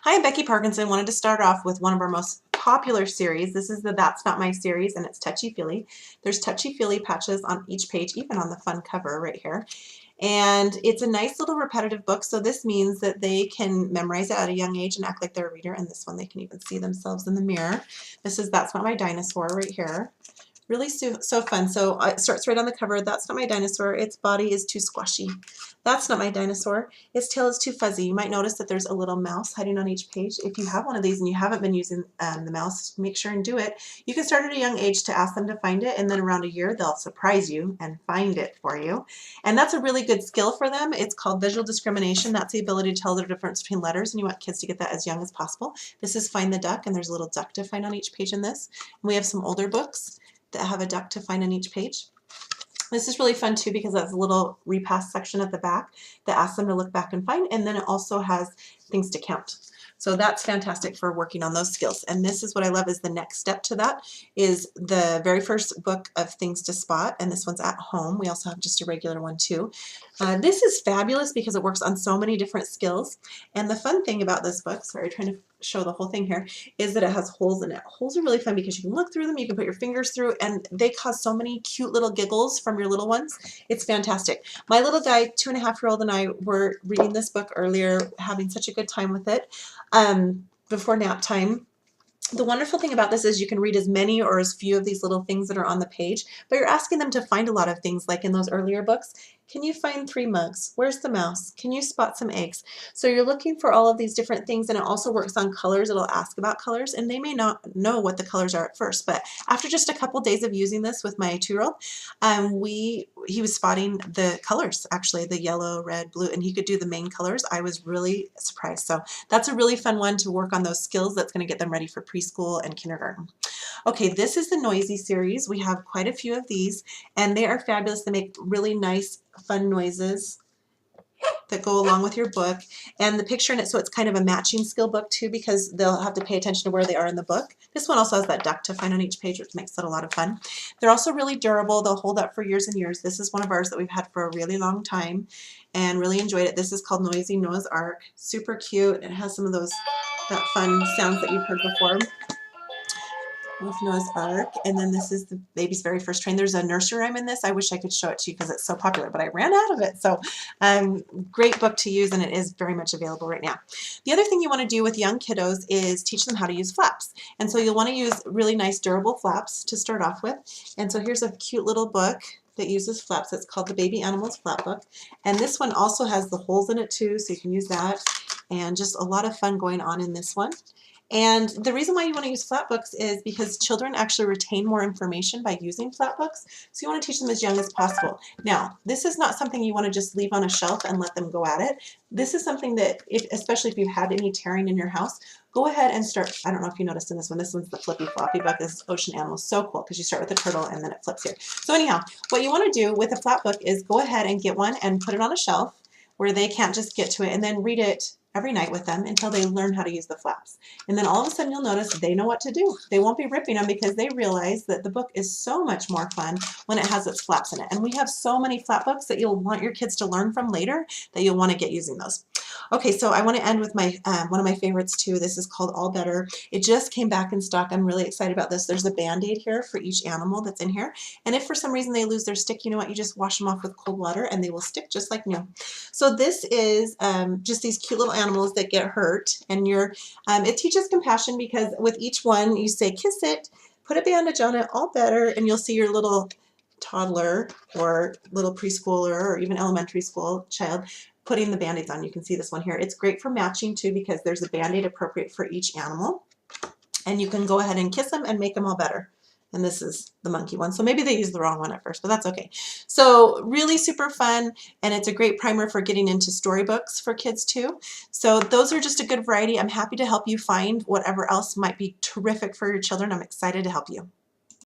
Hi, I'm Becky Parkinson. Wanted to start off with one of our most popular series. This is the That's Not My series, and it's Touchy Feely. There's Touchy Feely patches on each page, even on the fun cover right here. And it's a nice little repetitive book, so this means that they can memorize it at a young age and act like they're a reader. And this one, they can even see themselves in the mirror. This is That's Not My Dinosaur right here. Really so fun. So it starts right on the cover. That's not my dinosaur. Its body is too squashy. That's not my dinosaur. Its tail is too fuzzy. You might notice that there's a little mouse hiding on each page. If you have one of these and you haven't been using the mouse, make sure and do it. You can start at a young age to ask them to find it, and then around a year they'll surprise you and find it for you. And that's a really good skill for them. It's called visual discrimination. That's the ability to tell the difference between letters, and you want kids to get that as young as possible. This is Find the Duck, and there's a little duck to find on each page in this. And we have some older books that have a duck to find on each page. This is really fun too because that's a little repass section at the back that asks them to look back and find, and then it also has things to count. So that's fantastic for working on those skills. And this is what I love is the next step to that is the very first book of things to spot, and this one's at home. We also have just a regular one too. This is fabulous because it works on so many different skills. And the fun thing about this book, sorry, trying to show the whole thing here, is that it has holes in it. Holes are really fun because you can look through them, you can put your fingers through, and they cause so many cute little giggles from your little ones. It's fantastic. My little guy, 2.5-year-old, and I were reading this book earlier, having such a good time with it before nap time. The wonderful thing about this is you can read as many or as few of these little things that are on the page, but you're asking them to find a lot of things like in those earlier books. Can you find 3 mugs? Where's the mouse? Can you spot some eggs? So you're looking for all of these different things, and it also works on colors. It'll ask about colors, and they may not know what the colors are at first, but after just a couple days of using this with my 2-year-old, he was spotting the colors, actually, the yellow, red, blue, and he could do the main colors. I was really surprised. So that's a really fun one to work on those skills. That's going to get them ready for preschool and kindergarten. Okay, this is the Noisy series. We have quite a few of these, and they are fabulous. They make really nice, fun noises that go along with your book, and the picture in it, so it's kind of a matching skill book too because they'll have to pay attention to where they are in the book. This one also has that duck to find on each page, which makes it a lot of fun. They're also really durable. They'll hold up for years and years. This is one of ours that we've had for a really long time and really enjoyed it. This is called Noisy Noah's Ark. Super cute. It has some of that fun sounds that you've heard before with Noah's Ark. And then this is the baby's very first train. There's a nursery rhyme in this. I wish I could show it to you because it's so popular, but I ran out of it. So great book to use, and it is very much available right now. The other thing you want to do with young kiddos is teach them how to use flaps. And so you'll want to use really nice durable flaps to start off with. And so here's a cute little book that uses flaps. It's called the Baby Animals Flap Book. And this one also has the holes in it too, so you can use that. And just a lot of fun going on in this one. And the reason why you want to use flat books is because children actually retain more information by using flat books. So you want to teach them as young as possible. Now, this is not something you want to just leave on a shelf and let them go at it. This is something that, especially if you've had any tearing in your house, go ahead and start. I don't know if you noticed in this one. This one's the flippy floppy book. This is Ocean Animals. So cool because you start with a turtle and then it flips here. So anyhow, what you want to do with a flat book is go ahead and get one and put it on a shelf where they can't just get to it, and then read it every night with them until they learn how to use the flaps. And then all of a sudden you'll notice they know what to do. They won't be ripping them because they realize that the book is so much more fun when it has its flaps in it. And we have so many flap books that you'll want your kids to learn from later that you'll want to get using those. Okay, so I want to end with my one of my favorites too. This is called All Better. It just came back in stock. I'm really excited about this. There's a Band-Aid here for each animal that's in here. And if for some reason they lose their stick, you know what? You just wash them off with cold water and they will stick just like new. So this is just these cute little animals that get hurt, and it teaches compassion because with each one you say kiss it, put a bandage on it, all better, and you'll see your little toddler or little preschooler or even elementary school child putting the band-aids on. You can see this one here. It's great for matching too because there's a band-aid appropriate for each animal, and you can go ahead and kiss them and make them all better. And this is the monkey one. So maybe they used the wrong one at first, but that's okay. So really super fun, and it's a great primer for getting into storybooks for kids too. So those are just a good variety. I'm happy to help you find whatever else might be terrific for your children. I'm excited to help you.